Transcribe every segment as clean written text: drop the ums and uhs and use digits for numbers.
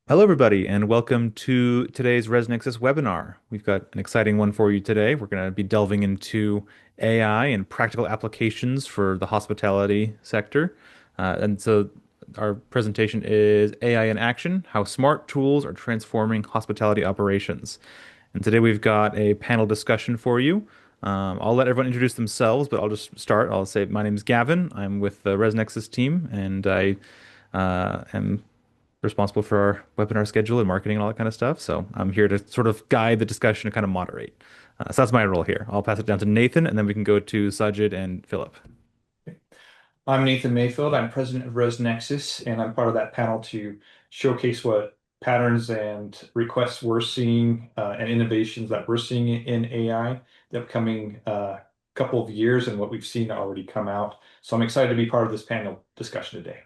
Hello, everybody, and welcome to today's ResNexus webinar. We've got an exciting one for you today. We're going to be delving into AI and practical applications for the hospitality sector. And so our presentation is AI in Action, How Smart Tools Are Transforming Hospitality Operations. And today we've got a panel discussion for you. I'll let everyone introduce themselves, but I'll just start. I'll say my name is Gavin. I'm with the ResNexus team, and I am responsible for our webinar schedule and marketing and all that kind of stuff. So I'm here to sort of guide the discussion and kind of moderate. So that's my role here. I'll pass it down to Nathan, and then we can go to Sajid and Philip. I'm Nathan Mayfield. I'm president of ResNexus, and I'm part of that panel to showcase what patterns and requests we're seeing and innovations that we're seeing in AI the upcoming couple of years and what we've seen already come out. So I'm excited to be part of this panel discussion today.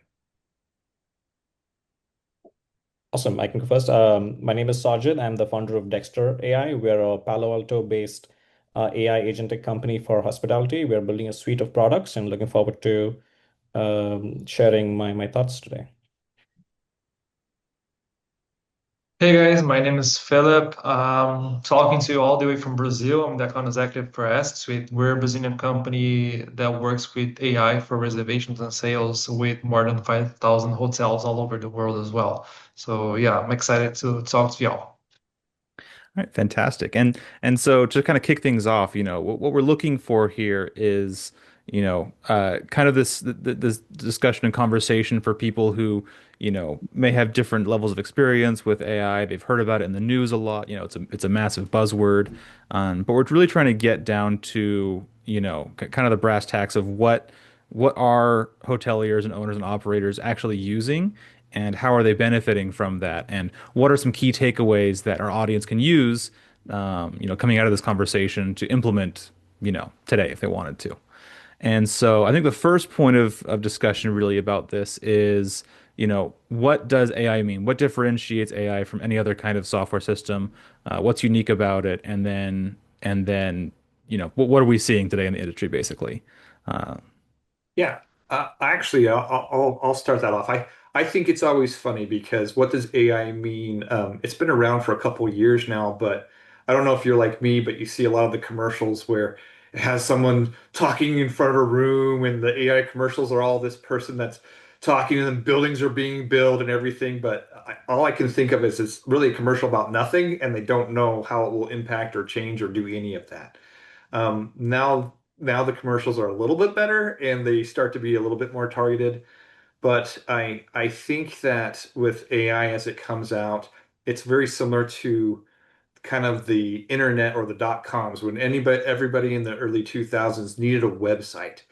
Awesome. I can go first. My name is Sajid. I'm the founder of Dextr AI. We're a Palo Alto-based AI agentic company for hospitality. We're building a suite of products and looking forward to sharing my thoughts today. Hey guys, my name is Philip. Talking to you all the way from Brazil. I'm the account executive for Asksuite. We're a Brazilian company that works with AI for reservations and sales with more than 5,000 hotels all over the world as well. So yeah, I'm excited to talk to y'all. All right, fantastic. And so to kind of kick things off, what we're looking for here is, kind of this discussion and conversation for people who, may have different levels of experience with AI. They've heard about it in the news a lot. It's a massive buzzword. But we're really trying to get down to, kind of the brass tacks of what are hoteliers and owners and operators actually using and how are they benefiting from that? And what are some key takeaways that our audience can use, coming out of this conversation to implement, today if they wanted to? And so I think the first point of discussion really about this is, what does AI mean? What differentiates AI from any other kind of software system? What's unique about it? And then, what are we seeing today in the industry, basically? Uh, Yeah, I'll start that off. I think it's always funny because what does AI mean? It's been around for a couple of years now, but I don't know if you're like me, but you see a lot of the commercials where it has someone talking in front of a room, and the AI commercials are all this person that's talking, and then buildings are being built and everything. But all I can think of is it's really a commercial about nothing, and they don't know how it will impact or change or do any of that. Now the commercials are a little bit better and they start to be a little bit more targeted. But I think that with AI as it comes out, it's very similar to kind of the internet or the dot coms when everybody in the early 2000s needed a website.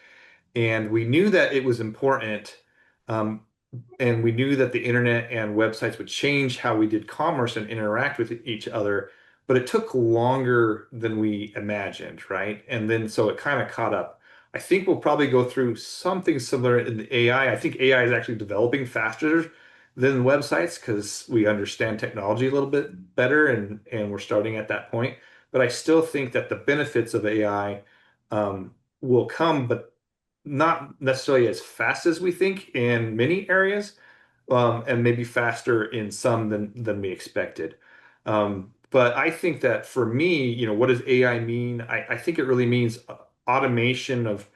And we knew that it was important. Um, and we knew that the internet and websites would change how we did commerce and interact with each other, but it took longer than we imagined, right? And then so it kind of caught up. I think we'll probably go through something similar in the AI. I think AI is actually developing faster than websites because we understand technology a little bit better and we're starting at that point. But I still think that the benefits of AI will come, but not necessarily as fast as we think in many areas, and maybe faster in some than we expected. But I think that for me, what does AI mean? I think it really means automation of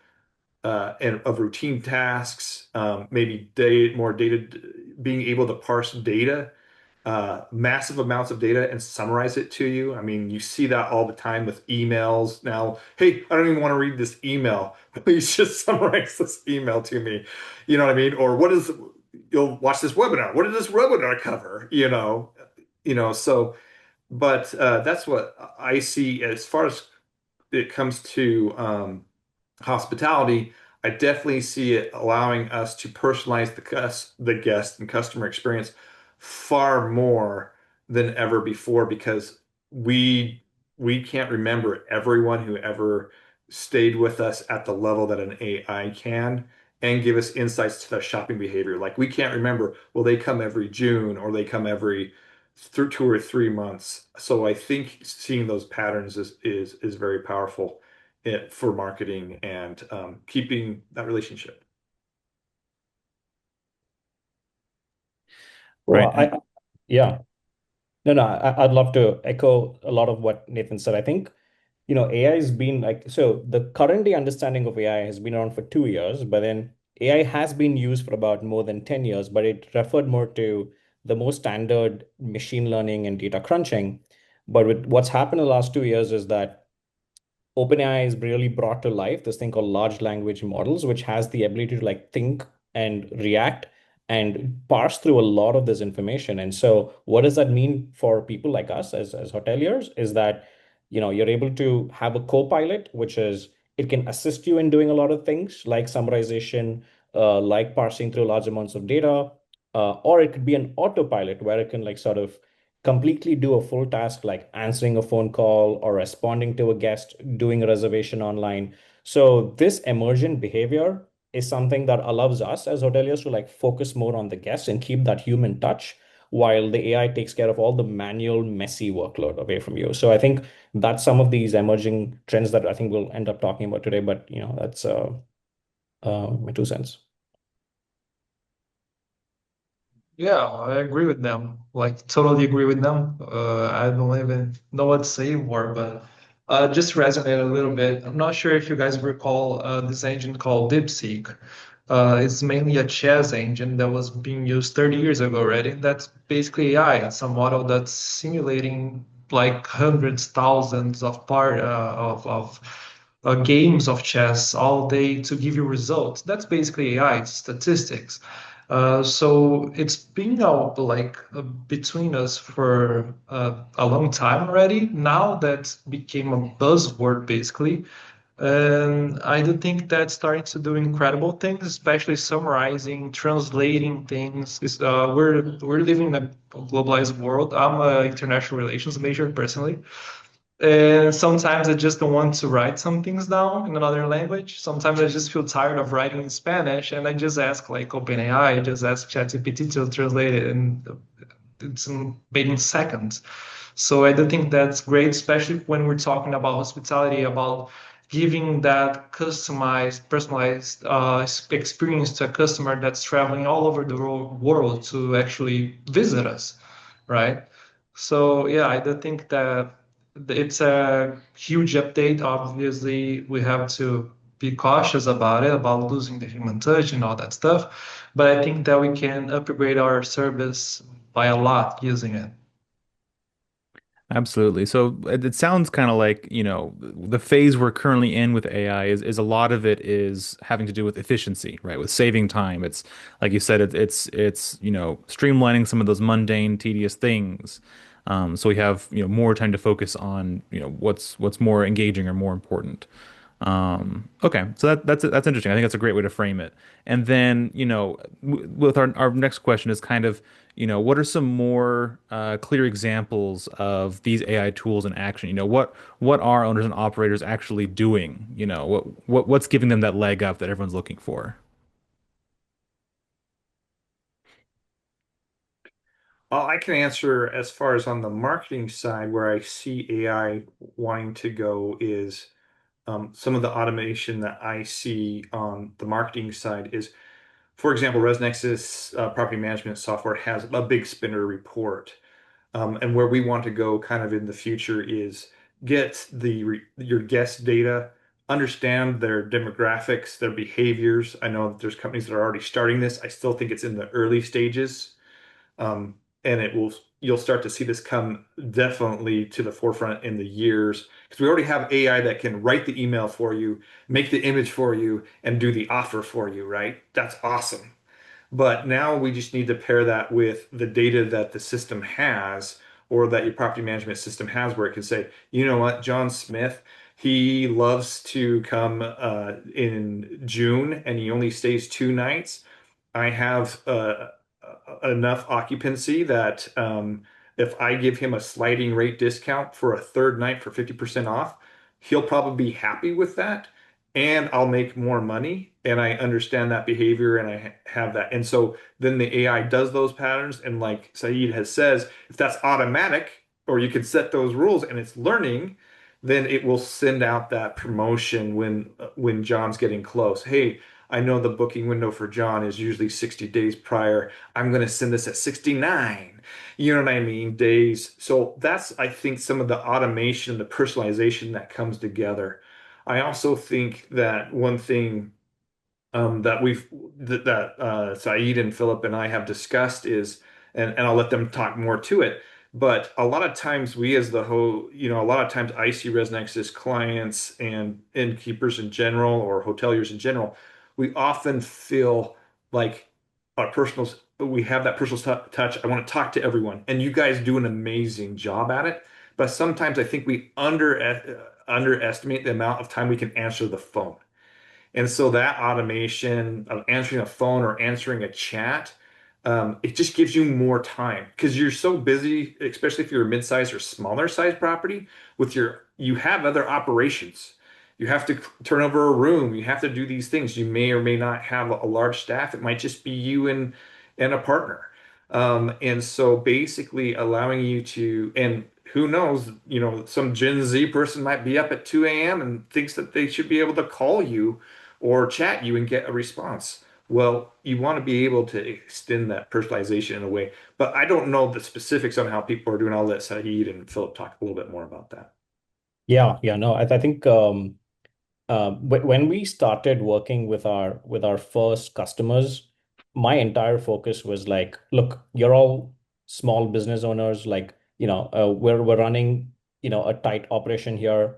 routine tasks, maybe more data, being able to parse data, massive amounts of data and summarize it to you. I mean, you see that all the time with emails now. Hey, I don't even want to read this email. Please just summarize this email to me. You know what I mean? Or you'll watch this webinar. What did this webinar cover? So, but that's what I see as far as it comes to hospitality. I definitely see it allowing us to personalize the guest and customer experience far more than ever before because we we can't remember everyone who ever stayed with us at the level that an AI can and give us insights to their shopping behavior. Like we can't remember, will they come every June or they come every through 2 or 3 months. So I think seeing those patterns is very powerful for marketing and keeping that relationship. Well, right. And Yeah. No, no, I'd love to echo a lot of what Nathan said. I think, AI has been like, so the currently understanding of AI has been around for 2 years, but then AI has been used for about more than 10 years, but it referred more to the more standard machine learning and data crunching. But with what's happened in the last 2 years is that OpenAI has really brought to life this thing called large language models, which has the ability to like think and react and parse through a lot of this information. And so, what does that mean for people like us as hoteliers? Is that you're able to have a co-pilot, which is it can assist you in doing a lot of things like summarization, like parsing through large amounts of data, or it could be an autopilot where it can like sort of completely do a full task like answering a phone call or responding to a guest, doing a reservation online. So this emergent behavior is something that allows us as hoteliers to like focus more on the guests and keep that human touch while the AI takes care of all the manual, messy workload away from you. So I think that's some of these emerging trends that I think we'll end up talking about today. But that's my 2 cents. Yeah, I agree with them. Like, totally agree with them. I don't even know what to say more, but just resonate a little bit. I'm not sure if you guys recall this engine called DeepSeek. It's mainly a chess engine that was being used 30 years ago already. That's basically AI. It's a model that's simulating like hundreds, thousands of games of chess all day to give you results. That's basically AI, it's statistics. So it's been out like between us for a long time already. Now that became a buzzword basically. And I do think that's starting to do incredible things, especially summarizing, translating things. We're living in a globalized world. I'm an international relations major personally, and sometimes I just don't want to write some things down in another language. Sometimes I just feel tired of writing in Spanish, and I just ask like OpenAI, I just ask ChatGPT to translate it, and it's made in seconds. So I do think that's great, especially when we're talking about hospitality, about giving that customized, personalized experience to a customer that's traveling all over the world to actually visit us, right? So yeah, I do think that it's a huge update. Obviously, we have to be cautious about it, about losing the human touch and all that stuff. But I think that we can upgrade our service by a lot using it. Absolutely. So it sounds kind of like, the phase we're currently in with AI is a lot of it is having to do with efficiency, right? With saving time. It's like you said, it's streamlining some of those mundane, tedious things. So we have, more time to focus on, what's more engaging or more important. Okay, so that's interesting. I think that's a great way to frame it. And then, with our next question is kind of, what are some more clear examples of these AI tools in action? What are owners and operators actually doing? What's giving them that leg up that everyone's looking for? I can answer as far as on the marketing side, where I see AI wanting to go is some of the automation that I see on the marketing side is, for example, ResNexus property management software has a big spinner report. And where we want to go kind of in the future is get your guest data, understand their demographics, their behaviors. I know that there's companies that are already starting this. I still think it's in the early stages. And you'll start to see this come definitely to the forefront in the years because we already have AI that can write the email for you, make the image for you, and do the offer for you, right? That's awesome. But now we just need to pair that with the data that the system has or that your property management system has, where it can say, you know what, John Smith, he loves to come in June and he only stays 2 nights. I have enough occupancy that if I give him a sliding rate discount for a third night for 50% off, he'll probably be happy with that. And I'll make more money. And I understand that behavior and I have that. And so then the AI does those patterns. And like Saeed has says, if that's automatic, or you can set those rules and it's learning, then it will send out that promotion when John's getting close. Hey, I know the booking window for John is usually 60 days prior. I'm going to send this at 69. You know what I mean? Days. So that's, I think, some of the automation, the personalization that comes together. I also think that one thing that Saeed and Philip and I have discussed is, and I'll let them talk more to it. But a lot of times we as the whole, a lot of times I see Resnex's clients and innkeepers in general or hoteliers in general, we often feel like we have that personal touch. I want to talk to everyone, and you guys do an amazing job at it. But sometimes I think we underestimate the amount of time we can answer the phone. And so that automation of answering a phone or answering a chat, it just gives you more time because you're so busy, especially if you're a mid-sized or smaller size property, you have other operations. You have to turn over a room. You have to do these things. You may or may not have a large staff. It might just be you and a partner. And so basically allowing you to, and who knows, some Gen Z person might be up at 2 a.m. and thinks that they should be able to call you or chat you and get a response. Well, you want to be able to extend that personalization in a way, but I don't know the specifics on how people are doing. I'll let Saeed and Philip talk a little bit more about that. Yeah, no, I think when we started working with our first customers, my entire focus was like, look, you're all small business owners, like, we're running, a tight operation here.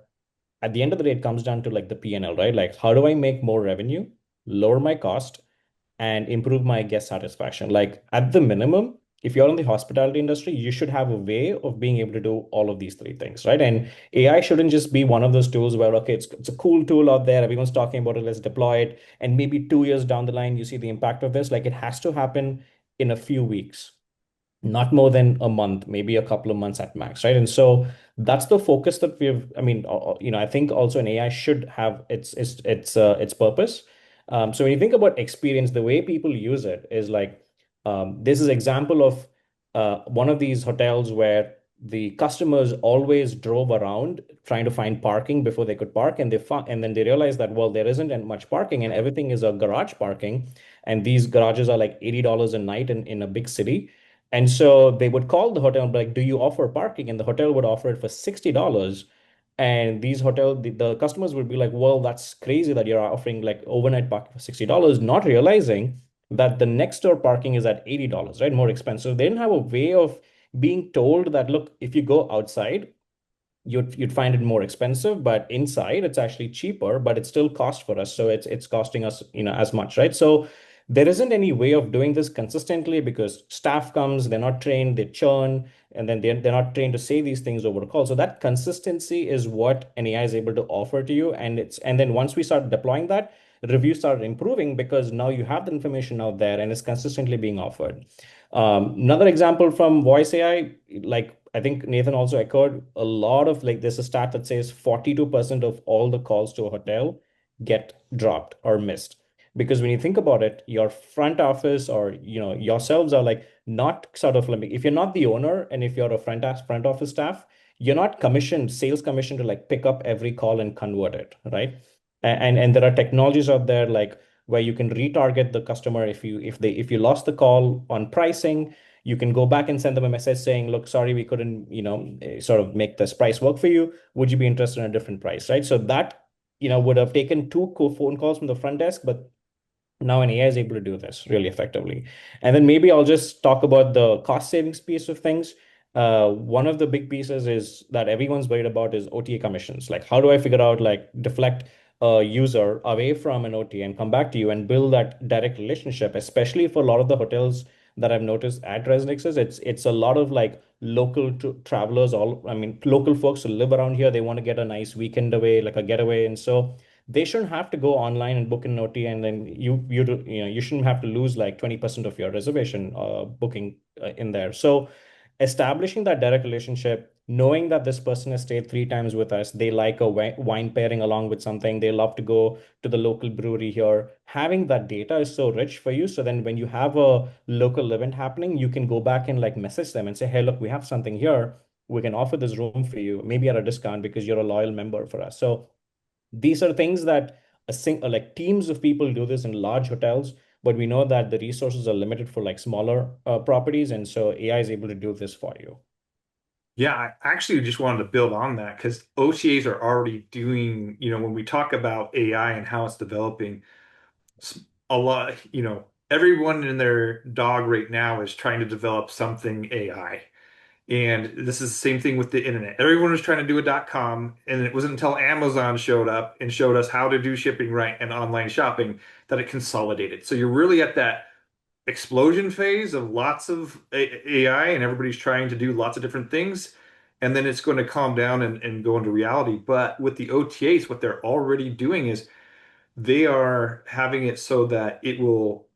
At the end of the day, it comes down to like the P&L, right? Like, how do I make more revenue, lower my cost, and improve my guest satisfaction? Like, at the minimum, if you're in the hospitality industry, you should have a way of being able to do all of these three things, right? And AI shouldn't just be one of those tools where, okay, it's a cool tool out there, everyone's talking about it, let's deploy it. And maybe 2 years down the line, you see the impact of this. Like, it has to happen in a few weeks, not more than a month, maybe a couple of months at max, right? And so that's the focus that I mean, I think also an AI should have its purpose. So when you think about experience, the way people use it is like, this is example of one of these hotels where the customers always drove around trying to find parking before they could park, and and then they realized that, well, there isn't much parking and everything is a garage parking, and these garages are like $80 a night in a big city. And so they would call the hotel and be like, do you offer parking? And the hotel would offer it for $60. And the customers would be like, well, that's crazy that you're offering like overnight parking for $60, not realizing that the next door parking is at $80, right? More expensive. They didn't have a way of being told that, look, if you go outside, you'd find it more expensive, but inside it's actually cheaper, but it still costs for us. So it's costing us, as much, right? So there isn't any way of doing this consistently because staff comes, they're not trained, they churn, and then they're not trained to say these things over a call. So that consistency is what an AI is able to offer to you. And then once we start deploying that, reviews start improving because now you have the information out there and it's consistently being offered. Another example from voice AI, like I think Nathan also echoed, a lot of like there's a stat that says 42% of all the calls to a hotel get dropped or missed. Because when you think about it, your front office or yourselves are like not sort of like, if you're not the owner and if you're a front office staff, you're not sales commissioned to like pick up every call and convert it, right? And there are technologies out there like where you can retarget the customer if you lost the call on pricing. You can go back and send them a message saying, look, sorry, we couldn't, sort of make this price work for you. Would you be interested in a different price, right? So that, would have taken two phone calls from the front desk, but now an AI is able to do this really effectively. And then maybe I'll just talk about the cost savings piece of things. One of the big pieces is that everyone's worried about is OTA commissions. Like, how do I figure out, like, deflect a user away from an OTA and come back to you and build that direct relationship, especially for a lot of the hotels that I've noticed at Residexes, it's a lot of like local travelers, I mean, local folks who live around here. They want to get a nice weekend away, like a getaway. And so they shouldn't have to go online and book an OT, and then you shouldn't have to lose like 20% of your reservation booking in there. So establishing that direct relationship, knowing that this person has stayed 3 times with us, they like a wine pairing along with something, they love to go to the local brewery here. Having that data is so rich for you. So then when you have a local event happening, you can go back and like message them and say, hey, look, we have something here. We can offer this room for you, maybe at a discount because you're a loyal member for us. So these are things that like teams of people do this in large hotels, but we know that the resources are limited for like smaller properties, and so AI is able to do this for you. Yeah, I actually just wanted to build on that because OTAs are already doing, when we talk about AI and how it's developing, a lot, everyone and their dog right now is trying to develop something AI. And this is the same thing with the internet. Everyone was trying to do a .com, and it wasn't until Amazon showed up and showed us how to do shipping right and online shopping that it consolidated. So you're really at that explosion phase of lots of AI, and everybody's trying to do lots of different things. And then it's going to calm down and go into reality. But with the OTAs, what they're already doing is they are having it so that it will,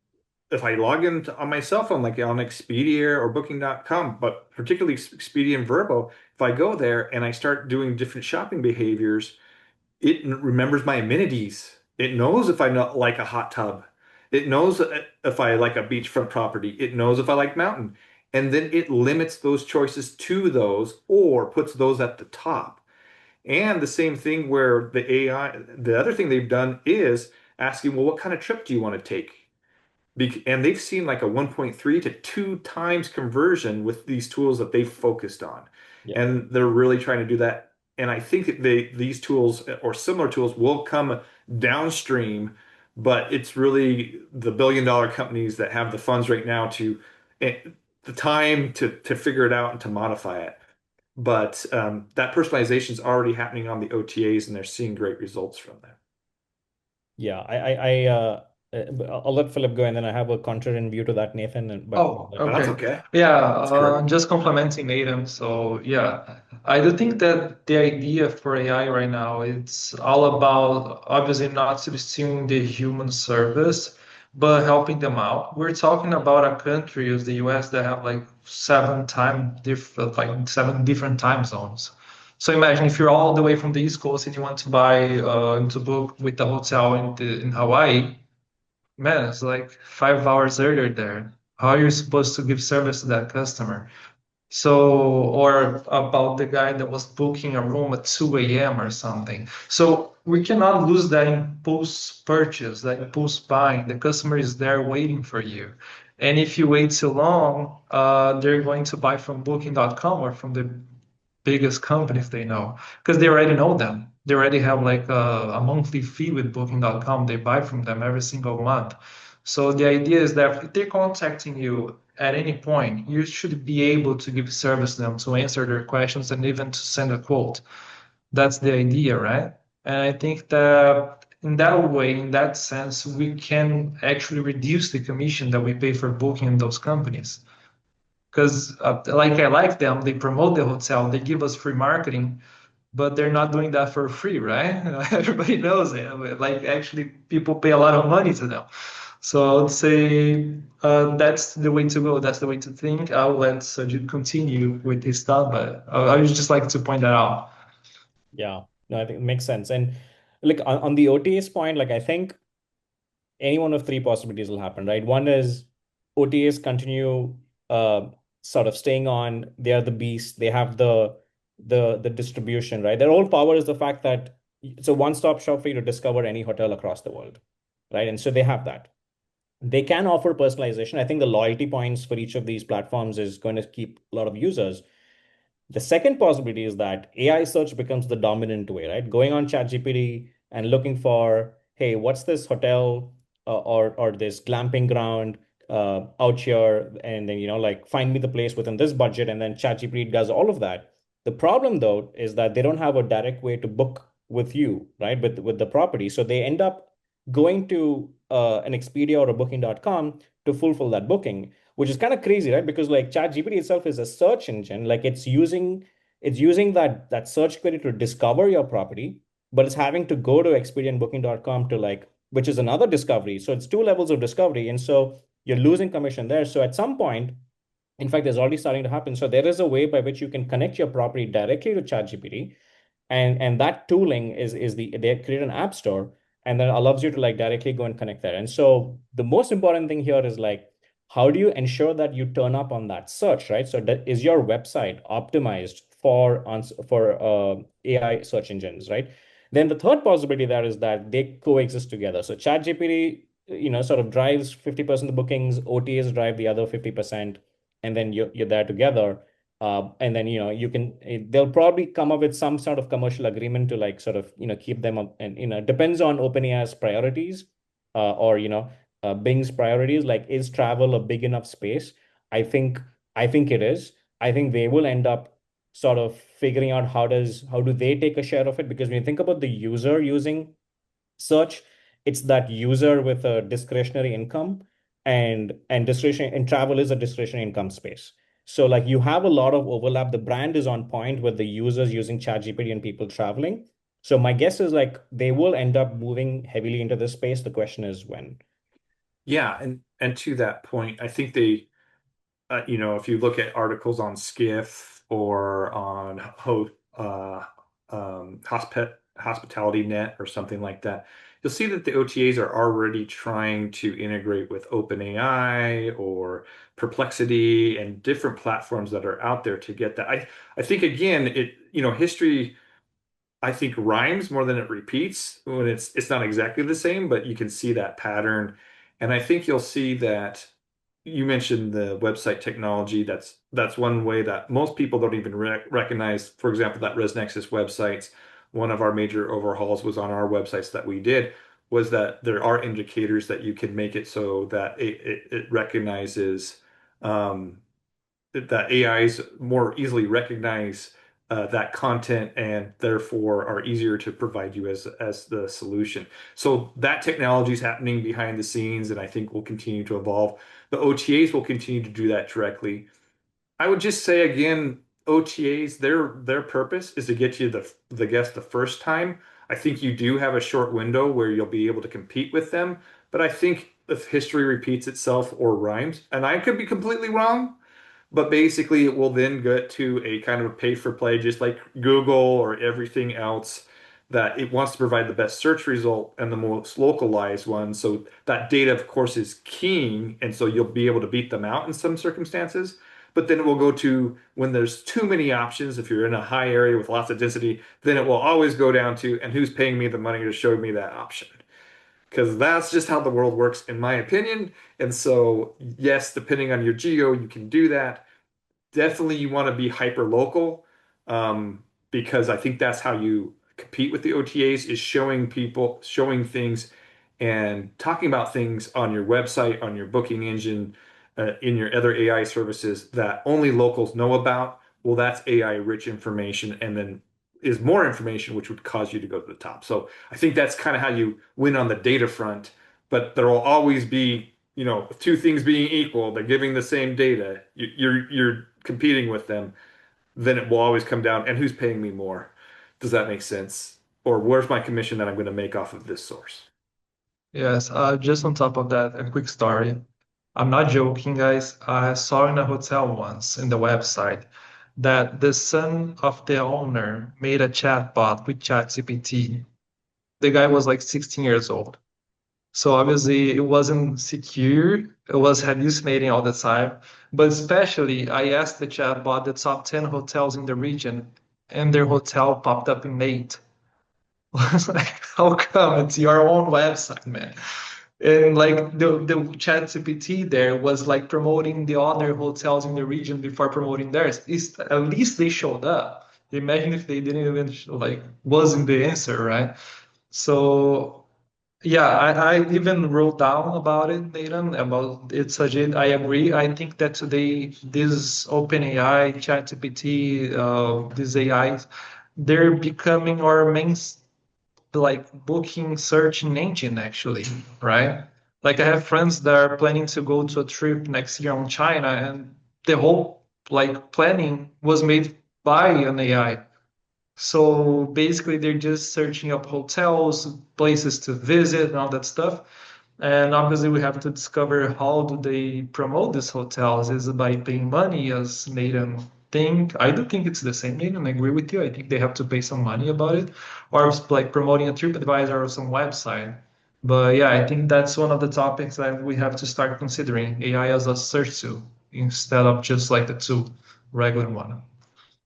if I log in on my cell phone, like on Expedia or Booking.com, but particularly Expedia and Vrbo, if I go there and I start doing different shopping behaviors, it remembers my amenities. It knows if I not like a hot tub. It knows if I like a beachfront property. It knows if I like mountain. And then it limits those choices to those or puts those at the top. And the same thing where the AI, the other thing they've done is asking, well, what kind of trip do you want to take? And they've seen like a 1.3 to 2 times conversion with these tools that they've focused on. Yeah. And they're really trying to do that. And I think that these tools or similar tools will come downstream, but it's really the billion-dollar companies that have the funds right now to eh, the time to figure it out and to modify it. But that personalization is already happening on the OTAs, and they're seeing great results from that. Yeah, I'll let Philip go, and then I have a contrarian view to that, Nathan. But Oh, Oh, that's okay. okay. Yeah, That's great. just complementing Nathan. So yeah, I do think that the idea for AI right now, it's all about obviously not substituting the human service, but helping them out. We're talking about a country as the US that have like seven different time zones. So imagine if you're all the way from the East Coast and you want to buy to book with the hotel in Hawaii. Man, it's like 5 hours earlier there. How are you supposed to give service to that customer? So, or about the guy that was booking a room at 2 a.m. or something. So we cannot lose that impulse purchase, that impulse buying. The customer is there waiting for you. And if you wait too long, they're going to buy from Booking.com or from the biggest companies they know because they already know them. They already have like a monthly fee with Booking.com. They buy from them every single month. So the idea is that if they're contacting you at any point, you should be able to give service to them to answer their questions and even to send a quote. That's the idea, right? And I think that in that way, in that sense, we can actually reduce the commission that we pay for booking in those companies because like I like them, they promote the hotel, they give us free marketing, but they're not doing that for free, right? Everybody knows it. Like actually, people pay a lot of money to them. So I'd say that's the way to go. That's the way to think. I'll let Sajid continue with his thought, but I would just like to point that out. yeah, no, I think it makes sense. And like on the OTA's point, like I think any one of three possibilities will happen, right? One is OTAs continue sort of staying on. They are the beast. They have the distribution, right? Their whole power is the fact that it's a one-stop shop for you to discover any hotel across the world, right? And so they have that. They can offer personalization. I think the loyalty points for each of these platforms is going to keep a lot of users. The second possibility is that AI search becomes the dominant way, right? Going on ChatGPT and looking for, hey, what's this hotel or this glamping ground out here, and then like find me the place within this budget, and then ChatGPT does all of that. The problem though is that they don't have a direct way to book with you, right? With the property, so they end up going to an Expedia or a Booking.com to fulfill that booking, which is kind of crazy, right? Because like ChatGPT itself is a search engine, like it's using that search query to discover your property, but it's having to go to Expedia and Booking.com to like, which is another discovery. So it's two levels of discovery, and so you're losing commission there. So at some point, in fact, there's already starting to happen. So there is a way by which you can connect your property directly to ChatGPT, and that tooling is they create an app store, and then allows you to like directly go and connect there. And so the most important thing here is like, how do you ensure that you turn up on that search, right? So that is your website optimized for AI search engines, right? Then the third possibility there is that they coexist together. So ChatGPT, sort of drives 50% of the bookings, OTAs drive the other 50%, and then you're there together. And then, they'll probably come up with some sort of commercial agreement to like sort of, keep them up. And, depends on OpenAI's priorities, or, Bing's priorities. Like, is travel a big enough space? I think, I think it is. I think they will end up sort of figuring out how do they take a share of it, because when you think about the user using search, it's that user with a discretionary income, and discretionary, and travel is a discretionary income space. So like you have a lot of overlap. The brand is on point with the users using ChatGPT and people traveling. So my guess is like they will end up moving heavily into this space. The question is when. Yeah, and to that point, I think they if you look at articles on Skiff or on Hospitality Net or something like that, you'll see that the OTAs are already trying to integrate with OpenAI or Perplexity and different platforms that are out there to get that. I think again, history I think rhymes more than it repeats when it's not exactly the same, but you can see that pattern. And I think you'll see that you mentioned the website technology. That's one way that most people don't even recognize. For example, that ResNexus websites, one of our major overhauls was on our websites that we did, was that there are indicators that you can make it so that it recognizes um, that AIs more easily recognize that content and therefore are easier to provide you as the solution. So that technology is happening behind the scenes, and I think will continue to evolve. The OTAs will continue to do that directly. I would just say again, OTAs, their purpose is to get you the guest the first time. I think you do have a short window where you'll be able to compete with them, but I think if history repeats itself or rhymes, and I could be completely wrong, but basically, it will then get to a kind of a pay for play, just like Google or everything else, that it wants to provide the best search result and the most localized one. So that data, of course, is king, and so you'll be able to beat them out in some circumstances. But then it will go to when there's too many options, if you're in a high area with lots of density, then it will always go down to, and who's paying me the money to show me that option? Because that's just how the world works, in my opinion. And so, yes, depending on your geo, you can do that. Definitely you want to be hyper local, because I think that's how you compete with the OTAs is showing people, showing things and talking about things on your website, on your booking engine, in your other AI services that only locals know about. Well, that's AI rich information and then is more information which would cause you to go to the top. So I think that's kind of how you win on the data front, but there will always be, two things being equal, they're giving the same data. You're competing with them, then it will always come down, and who's paying me more? Does that make sense? Or where's my commission that I'm going to make off of this source? Yes, just on top of that, a quick story. I'm not joking, guys. I saw in a hotel once in the website that the son of the owner made a chatbot with ChatGPT. The guy was like 16 years old. So obviously it wasn't secure. It was hallucinating all the time. But especially I asked the chatbot the top 10 hotels in the region, and their hotel popped up in eight. I was like, how come? It's your own website, man. And like the chat GPT there was like promoting the other hotels in the region before promoting theirs. At least they showed up. Imagine if they didn't even like wasn't the answer, right? So yeah, I even wrote down about it, Nathan, about it, Sajid. I agree. I think that today this OpenAI, ChatGPT, these AIs, they're becoming our main like booking searching engine actually, right? Like I have friends that are planning to go to a trip next year on China, and the whole like planning was made by an AI. So basically, they're just searching up hotels, places to visit, and all that stuff. And obviously, we have to discover how do they promote these hotels? Is it by paying money, as Nathan think? I do think it's the same, Nathan. I agree with you. I think they have to pay some money about it, or it's like promoting a TripAdvisor or some website. But yeah, I think that's one of the topics that we have to start considering AI as a search tool instead of just like the two regular one.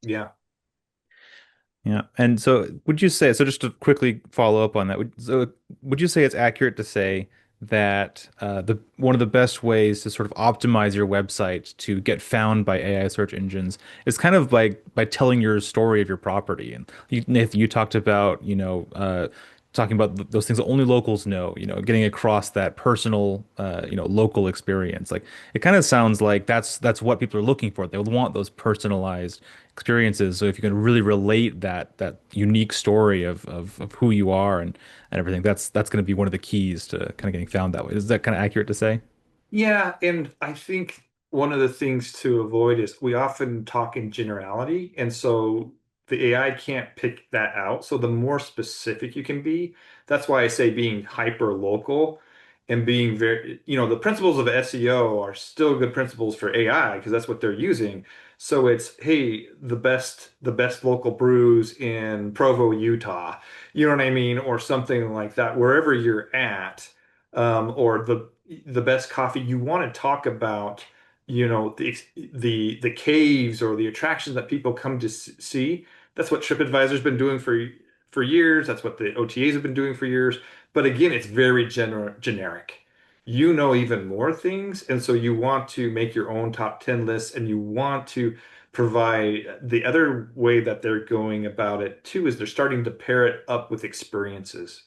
Yeah. Yeah. And so would you say, so just to quickly follow up on that, would you say it's accurate to say that the one of the best ways to sort of optimize your website to get found by AI search engines is kind of by telling your story of your property? And Nathan, you talked about, talking about those things that only locals know, getting across that personal, local experience. Like it kind of sounds like that's what people are looking for. They want those personalized experiences. So if you can really relate that unique story of who you are and everything, that's going to be one of the keys to kind of getting found that way. Is that kind of accurate to say? Yeah, and I think one of the things to avoid is we often talk in generality, and so the AI can't pick that out. So the more specific you can be, that's why I say being hyper local and being very, the principles of SEO are still good principles for AI because that's what they're using. So it's, hey, the best local brews in Provo, Utah. You know what I mean? Or something like that, wherever you're at, or the best coffee. You want to talk about, the caves or the attractions that people come to see. That's what TripAdvisor's been doing for years. That's what the OTAs have been doing for years. But again, it's very generic. You know even more things, and so you want to make your own top 10 lists, and you want to provide the other way that they're going about it too is they're starting to pair it up with experiences.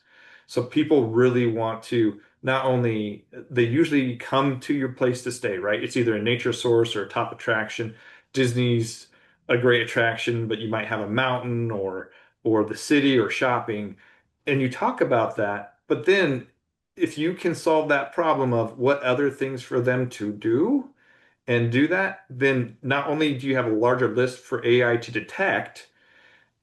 So people really want to not only they usually come to your place to stay, right? It's either a nature source or a top attraction. Disney's a great attraction, but you might have a mountain or the city or shopping, and you talk about that. But then if you can solve that problem of what other things for them to do and do that, then not only do you have a larger list for AI to detect,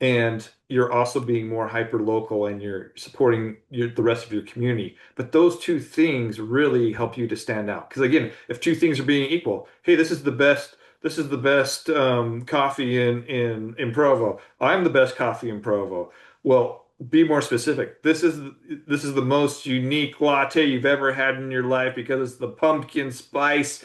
and you're also being more hyper local and you're supporting the rest of your community. But those two things really help you to stand out. Because again, if two things are being equal, hey, this is the best coffee in Provo. I'm the best coffee in Provo. Well, be more specific. This is the most unique latte you've ever had in your life because it's the pumpkin spice,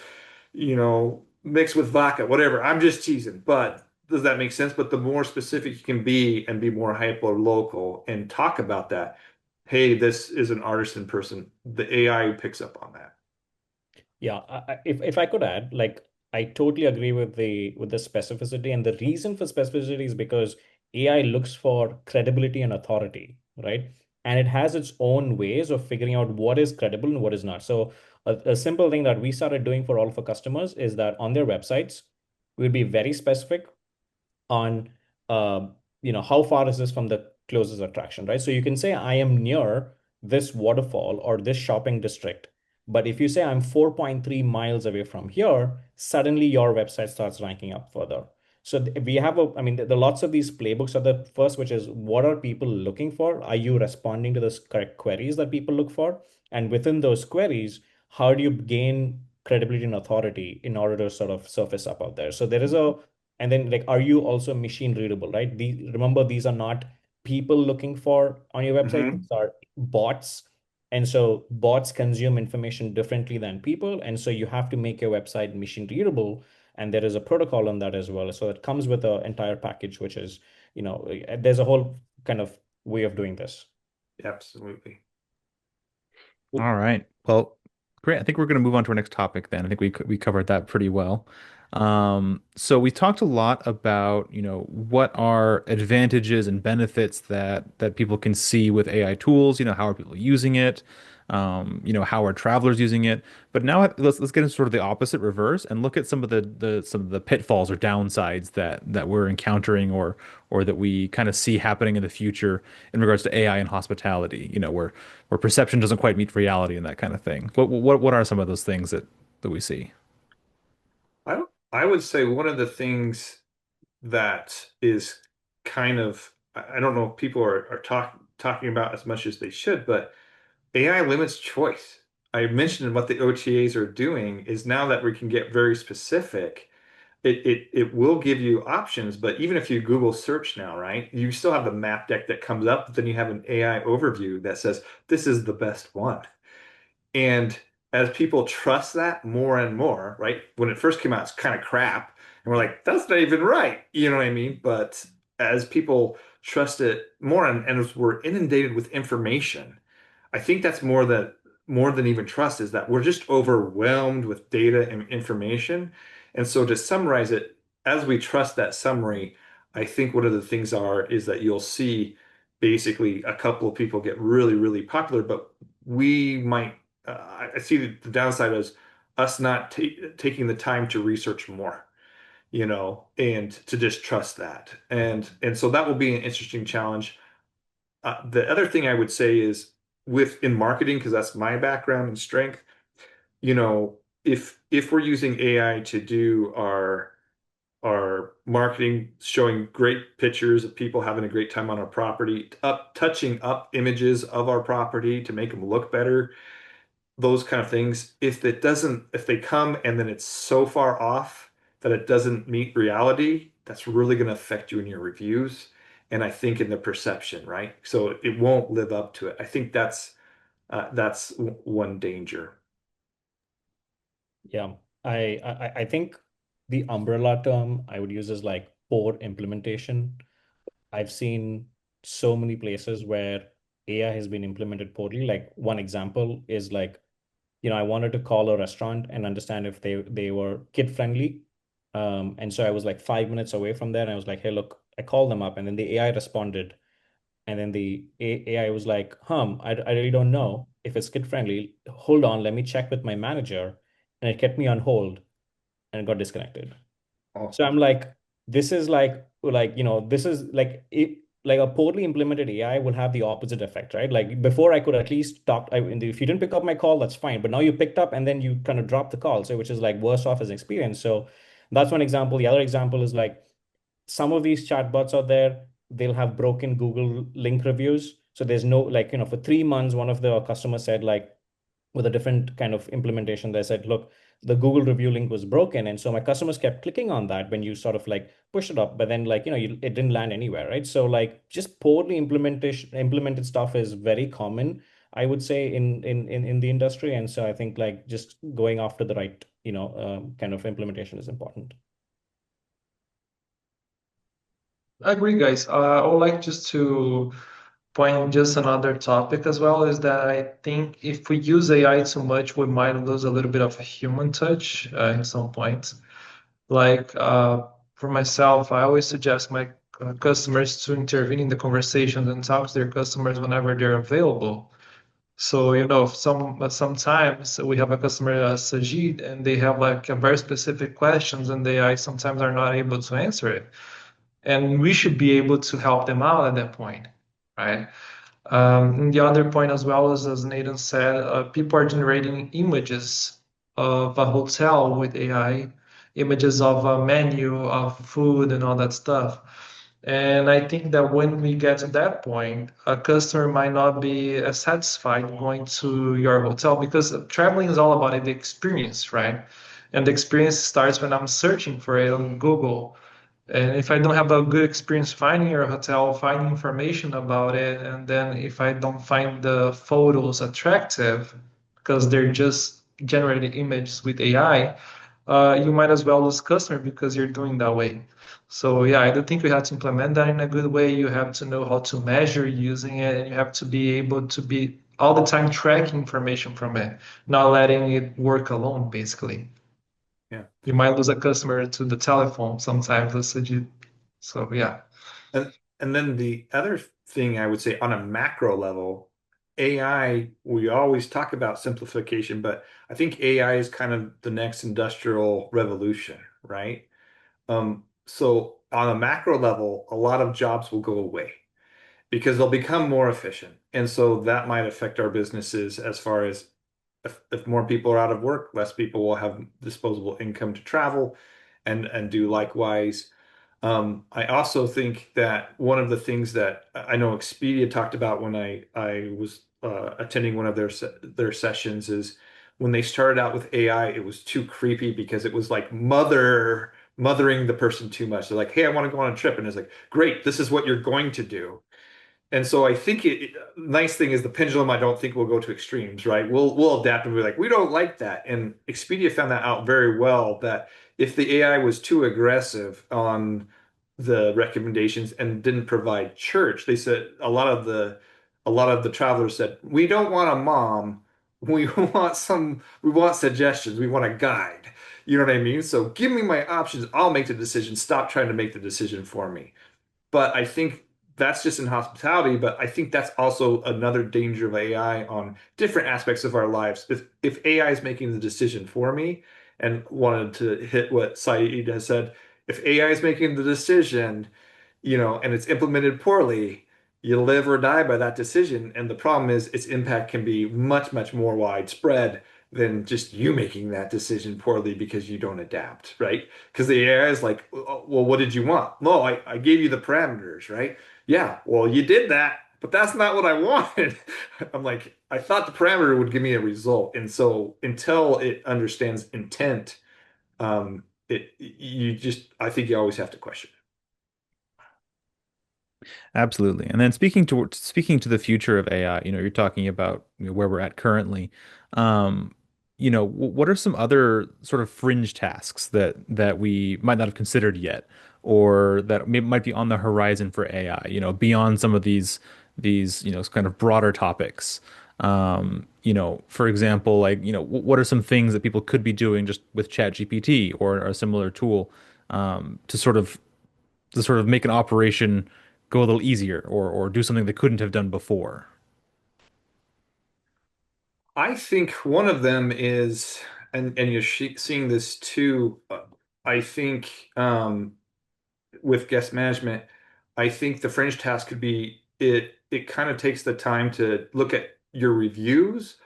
mixed with vodka, whatever. I'm just teasing, but does that make sense? But the more specific you can be and be more hyper local and talk about that, hey, this is an artisan person, the AI picks up on that. Yeah, if I could add, like I totally agree with the specificity, and the reason for specificity is because AI looks for credibility and authority, right? And it has its own ways of figuring out what is credible and what is not. So a simple thing that we started doing for all of our customers is that on their websites, we'll be very specific on how far is this from the closest attraction, right? So you can say I am near this waterfall or this shopping district, but if you say I'm 4.3 miles away from here, suddenly your website starts ranking up further. So we have I mean, the lots of these playbooks are the first, which is what are people looking for? Are you responding to the correct queries that people look for? And within those queries, how do you gain credibility and authority in order to sort of surface up out there? So there is a and then like, are you also machine readable, right? Remember, these are not people looking for on your website. Hmm. These are bots. And so bots consume information differently than people. And so you have to make your website machine readable. And there is a protocol on that as well. So it comes with an entire package, which is, there's a whole kind of way of doing this. Absolutely. All right. Well, great. I think we're going to move on to our next topic then. I think we covered that pretty well. So we talked a lot about, what are advantages and benefits that people can see with AI tools, how are people using it? How are travelers using it? But now let's get into sort of the opposite reverse and look at some of the pitfalls or downsides that we're encountering or that we kind of see happening in the future in regards to AI and hospitality, where perception doesn't quite meet reality and that kind of thing. What are some of those things that we see? I would say one of the things that is kind of, I don't know if people are talking about as much as they should, but AI limits choice. I mentioned what the OTAs are doing is now that we can get very specific, it will give you options, but even if you Google search now, right, you still have the map deck that comes up, but then you have an AI overview that says this is the best one. And as people trust that more and more, right? When it first came out, it's kind of crap. And we're like, that's not even right. You know what I mean? But as people trust it more, and as we're inundated with information, I think that's more than even trust is that we're just overwhelmed with data and information. And so to summarize it, as we trust that summary, I think one of the things is that you'll see basically a couple of people get really, really popular, but we might I see the downside as us not ta taking the time to research more, and to just trust that. And so that will be an interesting challenge. The other thing I would say is in marketing, because that's my background and strength, if we're using AI to do our marketing, showing great pictures of people having a great time on our property, touching up images of our property to make them look better, those kind of things, if they come and then it's so far off that it doesn't meet reality, that's really going to affect you in your reviews. And I think in the perception, right? So it won't live up to it. I think that's one danger. Yeah. I think the umbrella term I would use is like poor implementation. I've seen so many places where AI has been implemented poorly. Like one example is like, I wanted to call a restaurant and understand if they were kid friendly. And so I was like 5 minutes away from there, and I was like, hey, look, I called them up, and then the AI responded, and then the AI was like, I really don't know if it's kid friendly. Hold on, let me check with my manager, and it kept me on hold, and it got disconnected. Oh, So I'm like, this is this is like a poorly implemented AI will have the opposite effect, right? Like before, I could at least talk. If you didn't pick up my call, that's fine. But now you picked up and then you kind of dropped the call, so which is like worse off as experience. So that's one example. The other example is like some of these chatbots out there, they'll have broken Google link reviews. So there's no like, for 3 months, one of the customers said like, with a different kind of implementation, they said, look, the Google review link was broken. And so my customers kept clicking on that when you sort of like push it up, but then like, it didn't land anywhere, right? So like just poorly implemented stuff is very common, I would say, in the industry. And so I think like just going after the right, kind of implementation is important. I agree, guys. I would like just to point just another topic as well is that I think if we use AI too much, we might lose a little bit of a human touch in some points. Like for myself, I always suggest my customers to intervene in the conversations and talk to their customers whenever they're available. So, sometimes we have a customer, Sajid, and they have like a very specific questions, and they I sometimes are not able to answer it. And we should be able to help them out at that point, right? And the other point as well is, as Nathan said, people are generating images of a hotel with AI, images of a menu of food and all that stuff. And I think that when we get to that point, a customer might not be as satisfied going to your hotel because traveling is all about the experience, right? And the experience starts when I'm searching for it on Google. And if I don't have a good experience finding your hotel, finding information about it, and then if I don't find the photos attractive because they're just generated images with AI, you might as well lose customer because you're doing that way. So yeah, I do think we have to implement that in a good way. You have to know how to measure using it, and you have to be able to be all the time tracking information from it, not letting it work alone, basically. yeah. You might lose a customer to the telephone sometimes. So yeah. And and then the other thing I would say on a macro level, AI, we always talk about simplification, but I think AI is kind of the next industrial revolution, right? So on a macro level, a lot of jobs will go away because they'll become more efficient. And so that might affect our businesses as far as if more people are out of work, less people will have disposable income to travel and do likewise. I also think that one of the things that I know Expedia talked about when I was attending one of their sessions is when they started out with AI, it was too creepy because it was like mothering the person too much. They're like, "Hey, I want to go on a trip," and it's like, "Great, this is what you're going to do." And so I think nice thing is the pendulum I don't think will go to extremes, right? We'll adapt and be like, we don't like that. And Expedia found that out very well that if the AI was too aggressive on the recommendations and didn't provide church. They said a lot of the travelers said, "We don't want a mom. We want suggestions. We want a guide." You know what I mean? So give me my options. I'll make the decision. Stop trying to make the decision for me. But I think that's just in hospitality, but I think that's also another danger of AI on different aspects of our lives. If AI is making the decision for me, and wanted to hit what Saeed has said, if AI is making the decision, and it's implemented poorly, you live or die by that decision. And the problem is its impact can be much, much more widespread than just you making that decision poorly because you don't adapt, right? Because the AI is like, well, what did you want? No, I gave you the parameters, right? Yeah, well, you did that, but that's not what I wanted. I'm like, I thought the parameter would give me a result. And so until it understands intent, I think you always have to question Absolutely. And then speaking to the future of AI, you're talking about where we're at currently. Um, what are some other sort of fringe tasks that we might not have considered yet, or that might be on the horizon for AI, beyond some of these, kind of broader topics. For example, like, what are some things that people could be doing just with ChatGPT or a similar tool, um, to sort of to sort of make an operation go a little easier or do something they couldn't have done before. I think one of them is, and you're seeing this too. I think with guest management, I think the fringe task could be it kind of takes the time to look at your reviews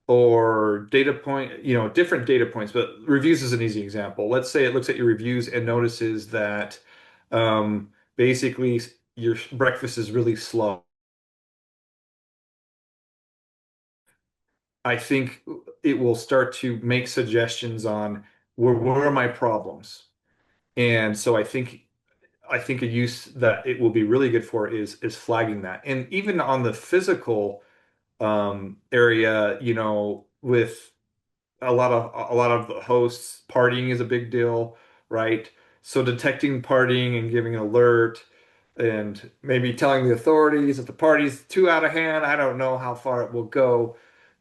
or data point, different data points, but reviews is an easy example. Let's say it looks at your reviews and notices that basically your breakfast is really slow. I think it will start to make suggestions on where are my problems. And so I think a use that it will be really good for is flagging that. And even on the physical area, with a lot of the hosts, partying is a big deal, right? So detecting partying and giving an alert and maybe telling the authorities if the party's too out of hand. I don't know how far it will go,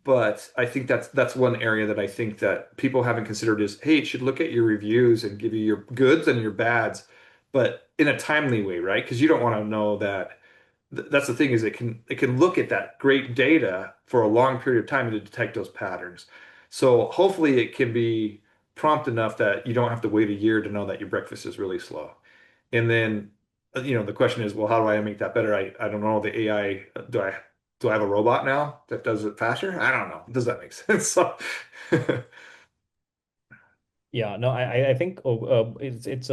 but I think that's one area that I think that people haven't considered is, hey, it should look at your reviews and give you your goods and your bads, but in a timely way, right? Because you don't want to know that that's the thing is it can look at that great data for a long period of time to detect those patterns. So hopefully it can be prompt enough that you don't have to wait a year to know that your breakfast is really slow. And then the question is, well, how do I make that better? I don't know the AI. Do I have a robot now that does it faster? I don't know. Does that make sense? So Yeah, no, I think it's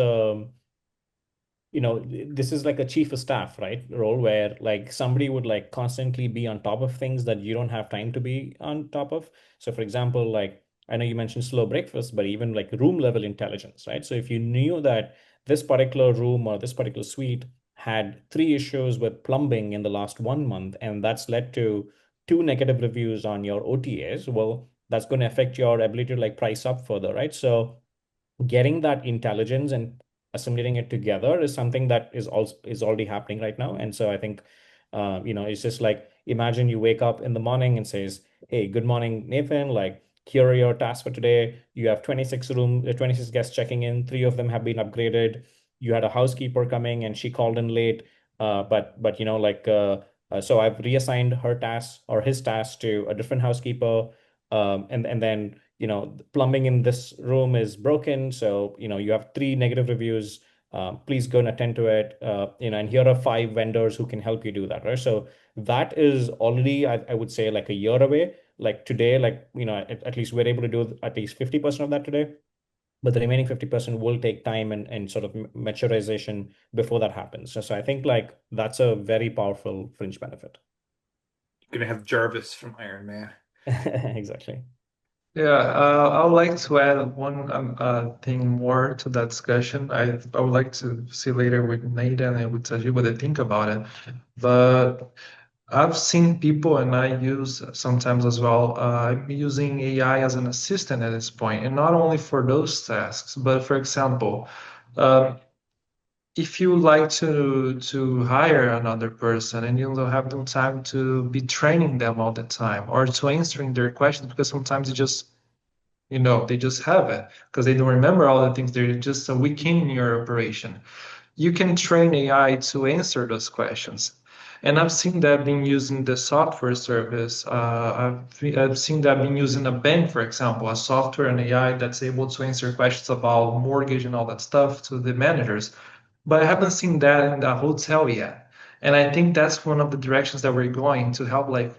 this is like a chief of staff, right? Role where like somebody would like constantly be on top of things that you don't have time to be on top of. So for example, like I know you mentioned slow breakfast, but even like room level intelligence, right? So if you knew that this particular room or this particular suite had three issues with plumbing in the last 1 month, and that's led to two negative reviews on your OTAs, well, that's going to affect your ability to like price up further, right? So getting that intelligence and assimilating it together is something that is already happening right now. And so I think it's just like imagine you wake up in the morning and says, "Hey, good morning, Nathan. Like here are your tasks for today. You have 26 guests checking in. Three of them have been upgraded. You had a housekeeper coming and she called in late. But so I've reassigned her tasks or his tasks to a different housekeeper. And then plumbing in this room is broken, so you have three negative reviews. Please go and attend to it. And here are five vendors who can help you do that, right? So that is already, I would say, like a year away. Like today, like at least we're able to do at least 50% of that today, but the remaining 50% will take time and sort of maturization before that happens. So I think like that's a very powerful fringe benefit. you're gonna have Jarvis from Iron Man. Exactly. Yeah, I would like to add one thing more to that discussion. I would like to see later with Nathan and with Sajid what they think about it. But I've seen people, and I use sometimes as well, I'm using AI as an assistant at this point, and not only for those tasks, but for example, um, if you like to hire another person and you don't have the time to be training them all the time or to answering their questions because sometimes they just have it because they don't remember all the things. They're just a weekend in your operation. You can train AI to answer those questions. And I've seen that being used in the software service. I've seen that being used in a bank, for example, a software and AI that's able to answer questions about mortgage and all that stuff to the managers. But I haven't seen that in the hotel yet. And I think that's one of the directions that we're going to help like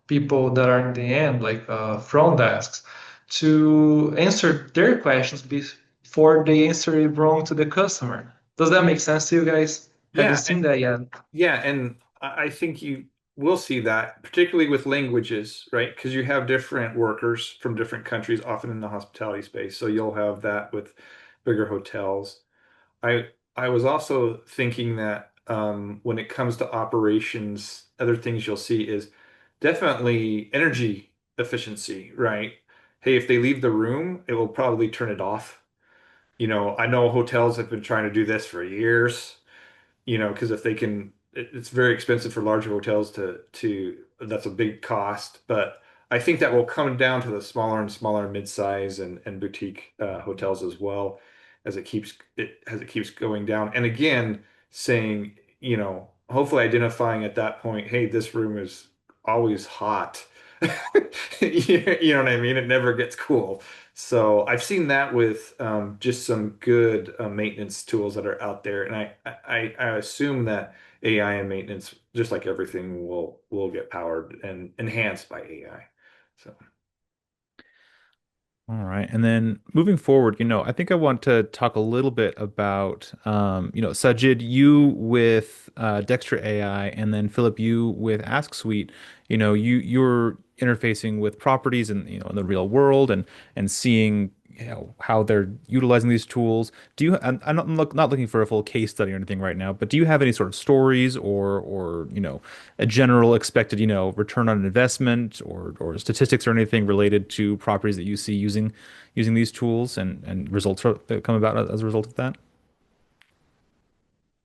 people that are in the end, like front desks, to answer their questions before they answer it wrong to the customer. Does that make sense to you guys? Have you Yeah, seen that yet? yeah, and I think you will see that, particularly with languages, right? Because you have different workers from different countries, often in the hospitality space. So you'll have that with bigger hotels. I was also thinking that when it comes to operations, other things you'll see is definitely energy efficiency, right? Hey, if they leave the room, it will probably turn it off. I know hotels have been trying to do this for years, because if they can, it's very expensive for larger hotels that's a big cost. But I think that will come down to the smaller and smaller mid-size and boutique hotels as well as it keeps going down. And again, saying, hopefully identifying at that point, hey, this room is always hot. You know what I mean? It never gets cool. So I've seen that with just some good maintenance tools that are out there, and I assume that AI and maintenance, just like everything, will get powered and enhanced by AI. So All right. And then moving forward, I think I want to talk a little bit about, Sajid, you with Dextr AI, and then Philip, you with Asksuite. You're interfacing with properties and in the real world and seeing how they're utilizing these tools. I'm not looking for a full case study or anything right now, but do you have any sort of stories or a general expected, return on investment or statistics or anything related to properties that you see using these tools and results that come about as a result of that?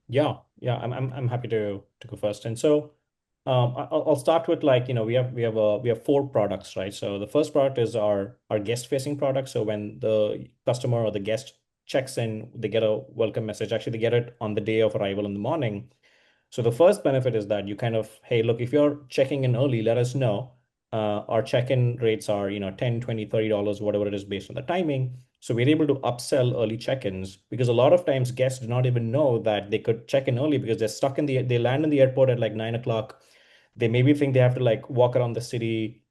Yeah, I'm happy to go first. And so I'll start with like, we have four products, right? So the first product is our guest facing product. So when the customer or the guest checks in, they get a welcome message. Actually, they get it on the day of arrival in the morning. So the first benefit is that you kind of, hey, look, if you're checking in early, let us know. Our check-in rates are, 10, 20, $30, whatever it is based on the timing. So we're able to upsell early check-ins because a lot of times guests do not even know that they could check in early because they land in the airport at like 9 o'clock. They maybe think they have to like walk around the city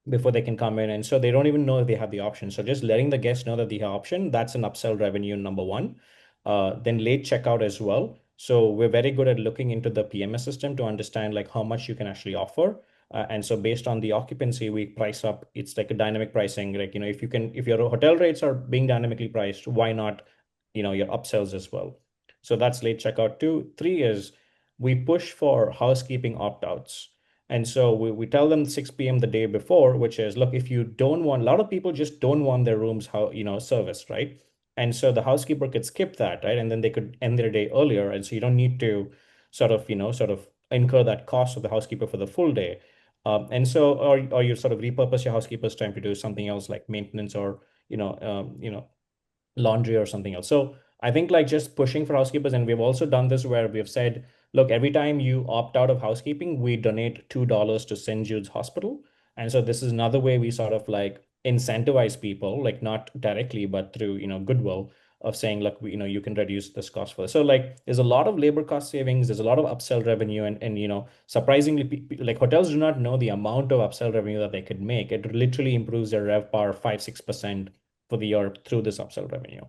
before they can come in. And so they don't even know if they have the option. So just letting the guests know that they have option, that's an upsell revenue number one. Then late checkout as well. So we're very good at looking into the PMS system to understand like how much you can actually offer. And so based on the occupancy, we price up. It's like a dynamic pricing. Like, if your hotel rates are being dynamically priced, why not, your upsells as well. So that's late checkout. Two, three is we push for housekeeping opt-outs. And so we tell them 6 p.m. the day before, which is, look, if you don't want, a lot of people just don't want their rooms, serviced, right? And so the housekeeper could skip that, right? And then they could end their day earlier. And so you don't need to sort of incur that cost of the housekeeper for the full day. And so, or you sort of repurpose your housekeeper's time to do something else like maintenance or, laundry or something else. So I think like just pushing for housekeepers, and we've also done this where we've said, look, every time you opt out of housekeeping, we donate $2 to St. Jude's Hospital. And so this is another way we sort of like incentivize people, like not directly, but through, goodwill of saying, look, you can reduce this cost for this. So like there's a lot of labor cost savings, there's a lot of upsell revenue, and surprisingly, like hotels do not know the amount of upsell revenue that they could make. It literally improves their RevPAR 5-6% for the year through this upsell revenue.